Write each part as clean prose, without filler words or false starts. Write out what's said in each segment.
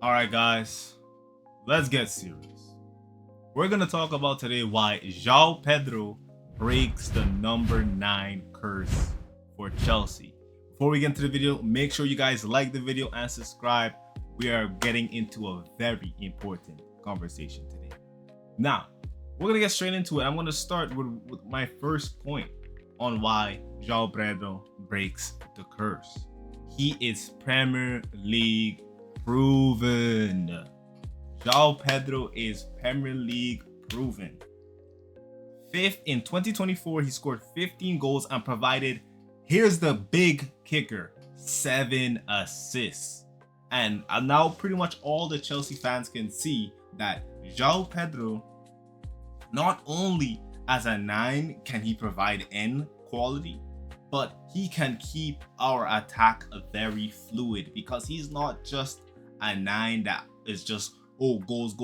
Alright guys, let's get serious. We're gonna talk about today why João Pedro breaks the number 9 curse for Chelsea. Before we get into the video, make sure you guys like the video and subscribe. We are getting into a very important conversation today. Now, we're gonna get straight into it. I'm gonna start with my first point on why João Pedro breaks the curse. He is Premier League proven. João Pedro is Premier League proven. Fifth in 2024, he scored 15 goals and provided, here's the big kicker, 7 assists. And now pretty much all the Chelsea fans can see that João Pedro, not only as a 9 can he provide end quality, but he can keep our attack very fluid, because he's not just a 9 that is just, oh, goals,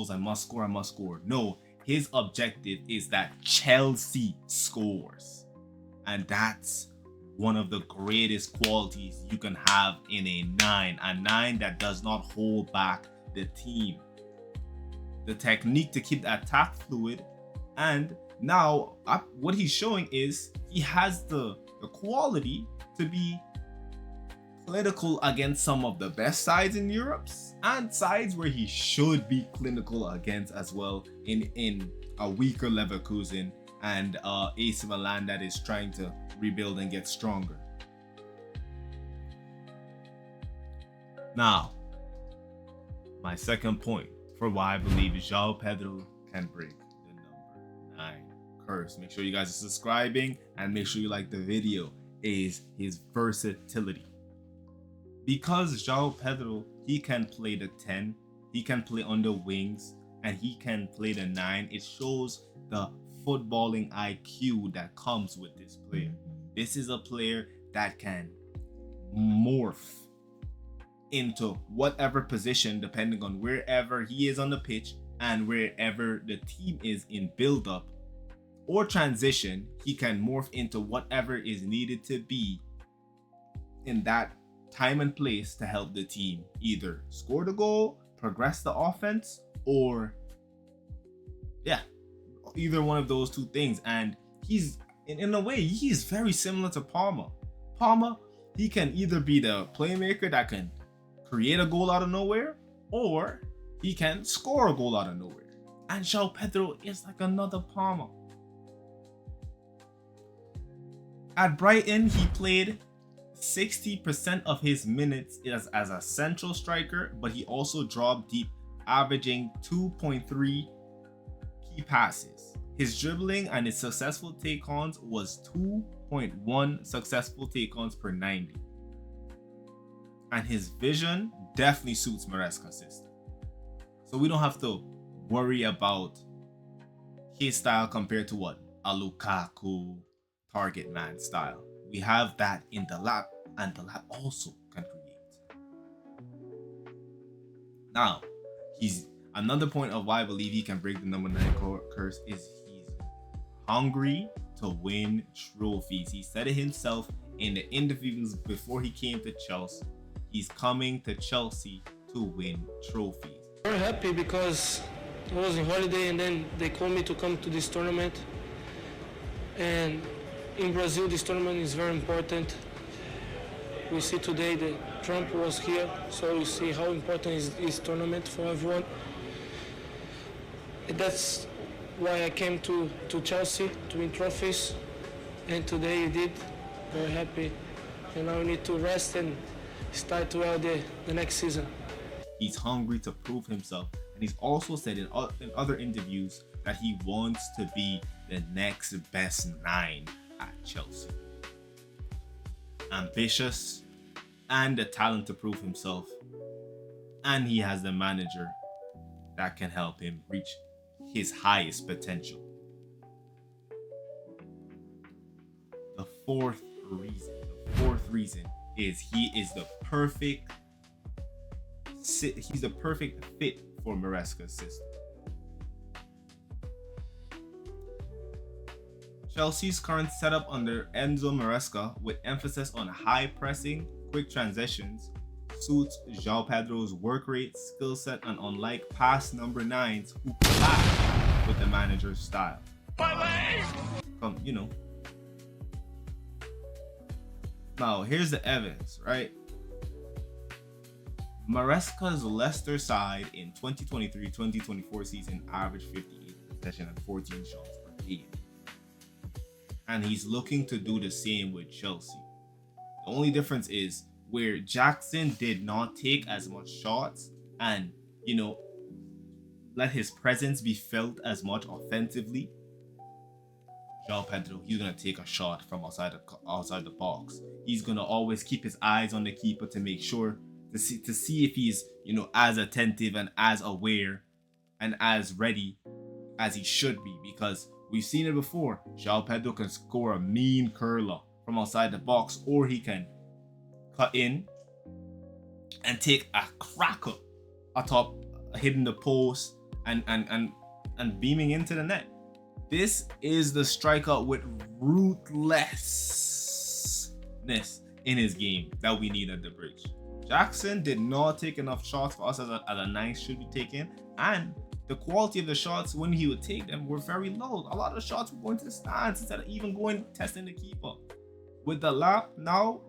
I must score. No, his objective is that Chelsea scores. And that's one of the greatest qualities you can have in a 9 that does not hold back the team. The technique to keep the attack fluid, and now what he's showing is he has the quality to be clinical against some of the best sides in Europe and sides where he should be clinical against as well, in a weaker Leverkusen and AC Milan that is trying to rebuild and get stronger. Now, my second point for why I believe João Pedro can break the number 9 curse. Make sure you guys are subscribing and make sure you like the video. Is his versatility. Because João Pedro, he can play the 10, he can play on the wings, and he can play the 9. It shows the footballing IQ that comes with this player. This is a player that can morph into whatever position depending on wherever he is on the pitch and wherever the team is in build-up or transition. He can morph into whatever is needed to be in that time and place to help the team either score the goal, progress the offense, or either one of those two things. And he's in a way, he's very similar to Palmer. Palmer, he can either be the playmaker that can create a goal out of nowhere, or he can score a goal out of nowhere. And João Pedro is like another Palmer. At Brighton, he played 60% of his minutes as a central striker, but he also dropped deep, averaging 2.3 key passes. His dribbling and his successful take-ons was 2.1 successful take-ons per 90. And his vision definitely suits Maresca's system. So we don't have to worry about his style compared to what? A Lukaku target man style. We have that in the lap, and the lap also can create. Now, he's another point of why I believe he can break the number 9 curse is he's hungry to win trophies. He said it himself in the interviews before he came to Chelsea. He's coming to Chelsea to win trophies. I'm very happy because I was on holiday and then they called me to come to this tournament. And in Brazil, this tournament is very important. We see today that Trump was here, so we see how important is this tournament for everyone. And that's why I came to Chelsea to win trophies, and today he did. Very happy. And now we need to rest and start well the next season. He's hungry to prove himself, and he's also said in other interviews that he wants to be the next best 9 at Chelsea. Ambitious and the talent to prove himself, and he has the manager that can help him reach his highest potential. The fourth reason is he is the perfect fit for Maresca's system. Chelsea's current setup under Enzo Maresca, with emphasis on high pressing, quick transitions, suits João Pedro's work rate, skill set, and unlike past number 9s who clash with the manager's style. Now, here's the evidence, right? Maresca's Leicester side in 2023-2024 season averaged 58 possession and 14 shots per game. And he's looking to do the same with Chelsea. The only difference is where Jackson did not take as much shots and, let his presence be felt as much offensively. João Pedro, he's gonna take a shot from outside the box. He's gonna always keep his eyes on the keeper to make sure to see if he's as attentive and as aware and as ready as he should be, because we've seen it before. João Pedro can score a mean curler from outside the box, or he can cut in and take a cracker atop hitting the post and beaming into the net. This is the striker with ruthlessness in his game that we need at the bridge. Jackson did not take enough shots for us as a 9 should be taken, and the quality of the shots when he would take them were very low. A lot of the shots were going to the stands instead of even testing the keeper. With the lap now,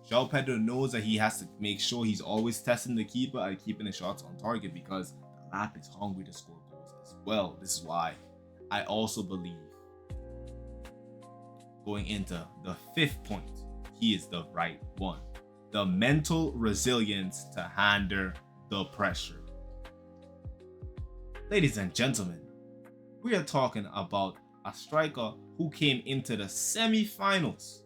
João Pedro knows that he has to make sure he's always testing the keeper and keeping the shots on target, because the lap is hungry to score goals as well. This is why I also believe going into the 5th point, he is the right one. The mental resilience to handle the pressure. Ladies and gentlemen, we are talking about a striker who came into the semi-finals,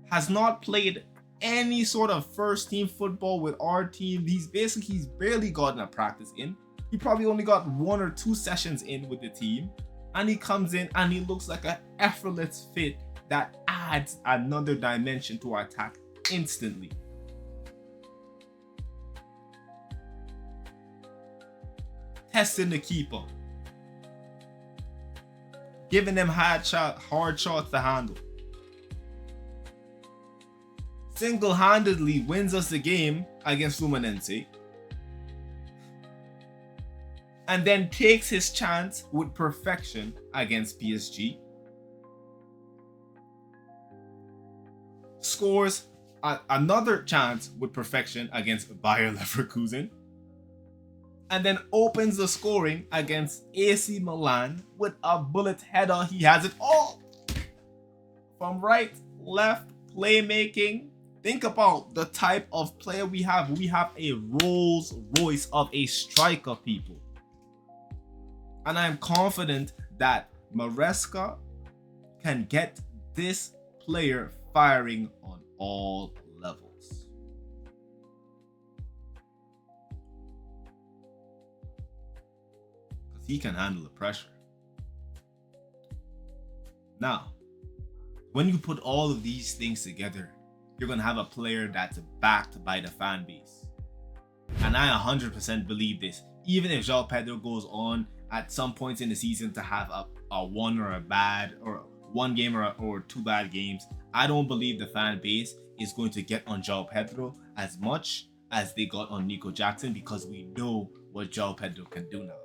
has not played any sort of first team football with our team. He's barely gotten a practice in. He probably only got 1 or 2 sessions in with the team, and he comes in and he looks like an effortless fit that adds another dimension to our attack instantly. Testing the keeper, giving them hard shots to handle. Single-handedly wins us the game against Fluminense, and then takes his chance with perfection against PSG. Scores another chance with perfection against Bayer Leverkusen, and then opens the scoring against AC Milan with a bullet header. He has it all from right, left, playmaking. Think about the type of player we have. We have a Rolls Royce of a striker, people. And I'm confident that Maresca can get this player firing on all levels. Because he can handle the pressure. Now, when you put all of these things together, you're going to have a player that's backed by the fan base. And I 100% believe this. Even if João Pedro goes on at some points in the season to have a one or a bad, or one game or 2 bad games, I don't believe the fan base is going to get on João Pedro as much as they got on Nico Jackson, because we know what João Pedro can do now.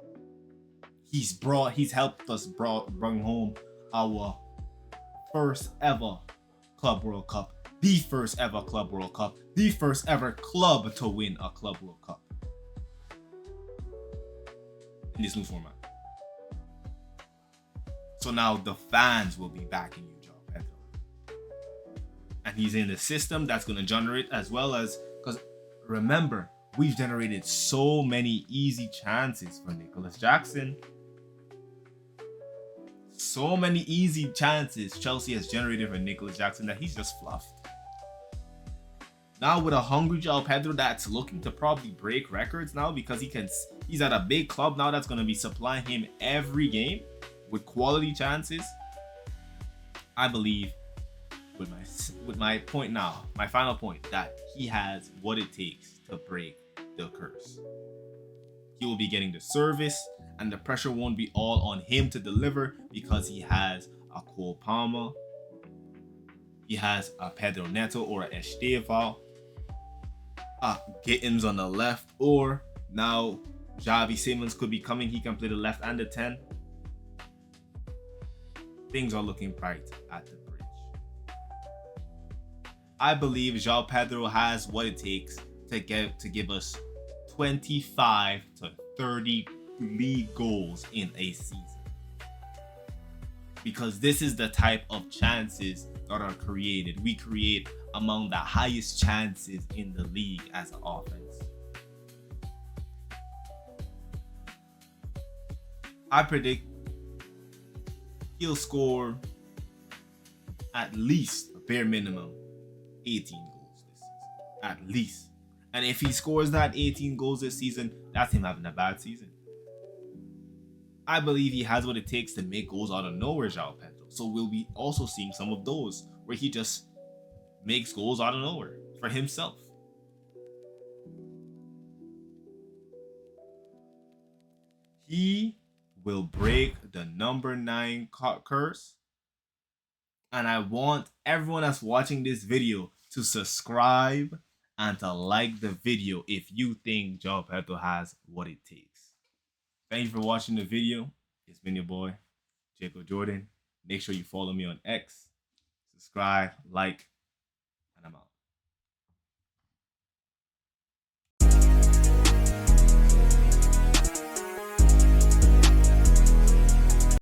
He's helped us bring home our first ever Club World Cup, the first ever Club World Cup, the first ever club to win a Club World Cup in this new format. So now the fans will be backing you, João Pedro. And he's in the system that's going to generate, as well as, because remember, we've generated so many easy chances for Nicolas Jackson. So many easy chances Chelsea has generated for Nicolas Jackson that he's just fluffed. Now with a hungry João Pedro that's looking to probably break records now, because he's at a big club now that's going to be supplying him every game with quality chances. I believe with my point now, my final point, that he has what it takes to break the curse. He will be getting the service, and the pressure won't be all on him to deliver, because he has a Cole Palmer, he has a Pedro Neto or a Estevao, Gittins on the left, or now Javi Simmons could be coming. He can play the left and the 10. Things are looking bright at the bridge. I believe João Pedro has what it takes to give us 25 to 30 league goals in a season. Because this is the type of chances that are created. We create among the highest chances in the league as an offense. I predict he'll score at least a bare minimum 18 goals this season. At least. And if he scores that 18 goals this season, that's him having a bad season. I believe he has what it takes to make goals out of nowhere, João Pedro. So we'll be also seeing some of those where he just makes goals out of nowhere for himself. He will break the number 9 curse. And I want everyone that's watching this video to subscribe and to like the video if you think João Pedro has what it takes. Thank you for watching the video. It's been your boy, Jacob Jordan. Make sure you follow me on X, subscribe, like,